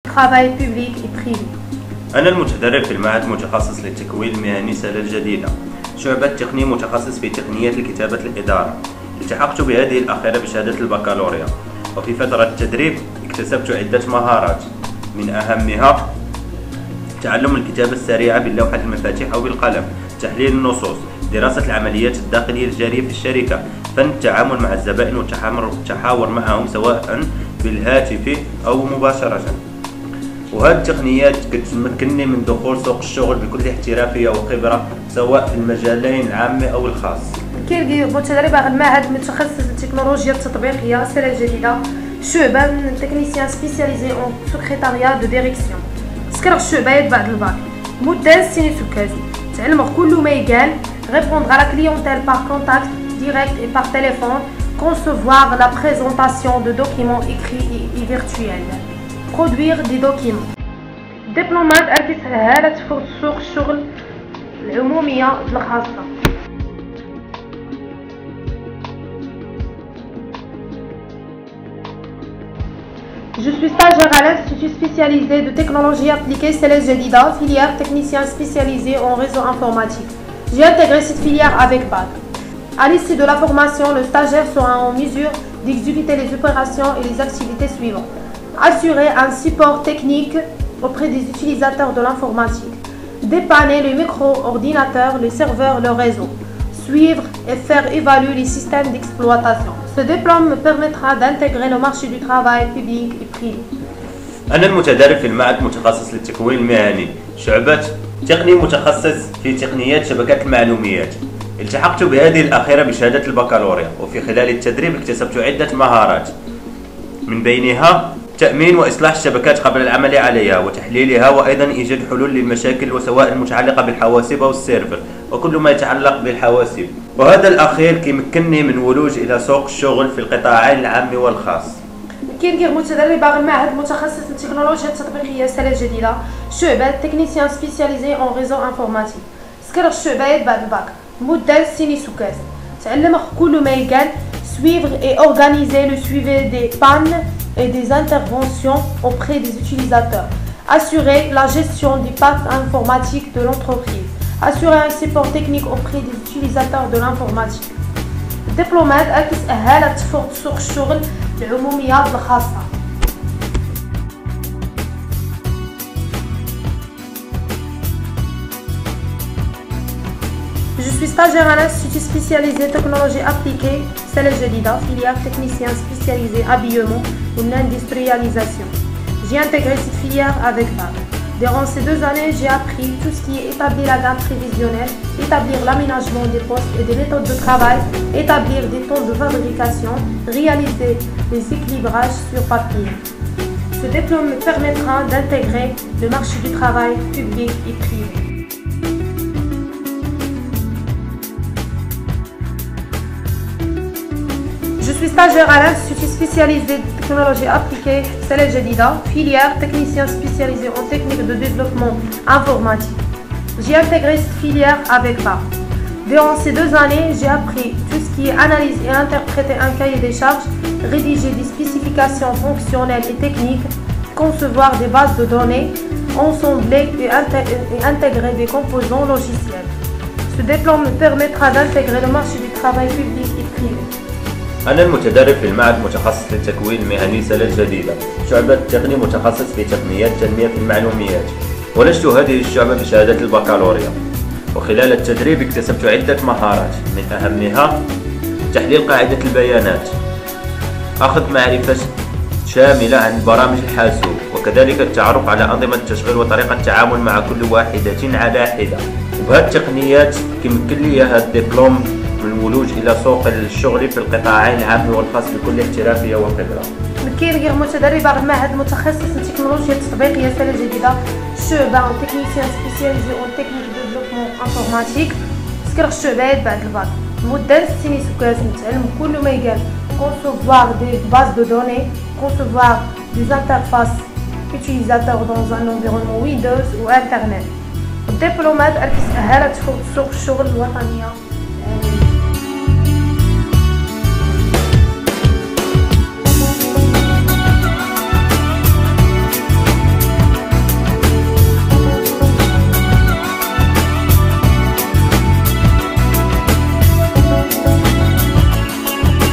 travail public et privé. أنا المتدرب في المعهد المتخصص للتكوين المهني سنة الجديدة، شعبة تقني متخصص في تقنيات كتابة الإدارة. التحقت بهذه الأخيرة بشهادة البكالوريا، وفي فترة التدريب اكتسبت عدة مهارات، من أهمها تعلم الكتابة السريعة باللوحة المفاتيح أو بالقلم، تحليل النصوص، دراسة العمليات الداخلية الجارية في الشركة، فن التعامل مع الزبائن والتحاور معهم سواء بالهاتف أو مباشرة. وهذه التقنيات كتمكنني من دخول سوق الشغل بكل احترافية وخبرة سواء في المجالين العام أو الخاص. كيرجي متدربة في المعهد المتخصص للتكنولوجيا التطبيقية السنة الجديدة، شعبة من تكنيسيان سبيسياليزي اون سكرتاريا دو ديريكسيون. سكر الشعبة بعد الباك مدة سنة سكازي، تعلم كل ما يقال، répondre à la clientèle par contact direct et par téléphone, concevoir la présentation de documents écrits et virtuels, produire des documents. دبلومات كتسهل تفوت سوق الشغل العمومية الخاصة. Je suis stagiaire à l'Institut spécialisé de technologie appliquée Céleste Jadida, filière technicien spécialisé en réseau informatique. J'ai intégré cette filière avec BAC. À l'issue de la formation, le stagiaire sera en mesure d'exécuter les opérations et les activités suivantes. Assurer un support technique auprès des utilisateurs de l'informatique. Dépanner le micro-ordinateur, le serveur, le réseau. Suivre et faire évaluer les systèmes d'exploitation. Ce diplôme me permettra d'intégrer le marché du travail public et privé. أنا المتدرب في المعهد المتخصص للتكوين المهني، شعبة تقني متخصص في تقنيات شبكات المعلومات. التحقت بهذه الأخيرة بشهادة البكالوريا، وفي خلال التدريب اكتسبت عدة مهارات، من بينها تأمين وإصلاح الشبكات قبل العمل عليها وتحليلها، وأيضا إيجاد حلول للمشاكل وسواء المتعلقة بالحواسيب أو السيرفر وكل ما يتعلق بالحواسيب. وهذا الأخير كيمكنني من ولوج إلى سوق الشغل في القطاعين العام والخاص. كيرجي متدربة في المعهد المتخصص للتكنولوجيا التطبيقية السنة الجديدة، شعبة تكنيسيان سبيسياليزي اون ريزو انفورماتيك. سكر الشعبة بعد الباك مدة سنة سكاز، تعلم كل ما يقال، suivre et organiser le suivi des pannes et des interventions auprès des utilisateurs, assurer la gestion des parcs informatiques de l'entreprise, assurer un support technique auprès des utilisateurs de l'informatique. الدبلومات كتسهل تفوت سوق الشغل العمومية الخاصة. Je suis stagiaire à l'Institut spécialisé technologie appliquée Céleste Jadida, filière technicien spécialisé habillement ou l'industrialisation. J'ai intégré cette filière avec BAC. Durant ces 2 années, j'ai appris tout ce qui est établir la gamme prévisionnelle, établir l'aménagement des postes et des méthodes de travail, établir des temps de fabrication, réaliser les équilibrages sur papier. Ce diplôme me permettra d'intégrer le marché du travail public et privé. Je suis stagiaire à l'Institut spécialisé de technologie appliquée Céleste Jadida, filière technicien spécialisé en technique de développement informatique. J'ai intégré cette filière avec BAC. Durant ces 2 années, j'ai appris tout ce qui est analyse et interpréter un cahier des charges, rédiger des spécifications fonctionnelles et techniques, concevoir des bases de données, ensembler et intégrer des composants logiciels. Ce diplôme me permettra d'intégrer le marché du travail public et privé. أنا المتدرب في المعهد المتخصص للتكوين المهني سنة جديدة، شعبة تقني متخصص في تقنيات تنمية المعلومات، ولجت هذه الشعبة بشهادة البكالوريا، وخلال التدريب اكتسبت عدة مهارات، من أهمها تحليل قاعدة البيانات، أخذ معرفة شاملة عن برامج الحاسوب، وكذلك التعرف على أنظمة التشغيل وطريقة التعامل مع كل واحدة على حدة. وبهذه التقنيات كيمكن لي هذا الدبلوم من الولوج إلى سوق الشغل في القطاعين العام والخاص بكل احترافية وخبرة. كيرجي متدربة في المعهد المتخصص للتكنولوجيا التطبيقية السنة الجديدة، شعبة تكنيسيان سبيسياليزي اون تكنيك دو ديفلوبمون انفورماتيك. سكر الشعبة بعد الباك مدة 6 سنين سكاز، نتعلم كل ما يقال، concevoir des bases de données, concevoir des interfaces utilisateurs dans un environnement Windows ou Internet. الدبلومات كتسهل تفوت سوق الشغل الوطنية.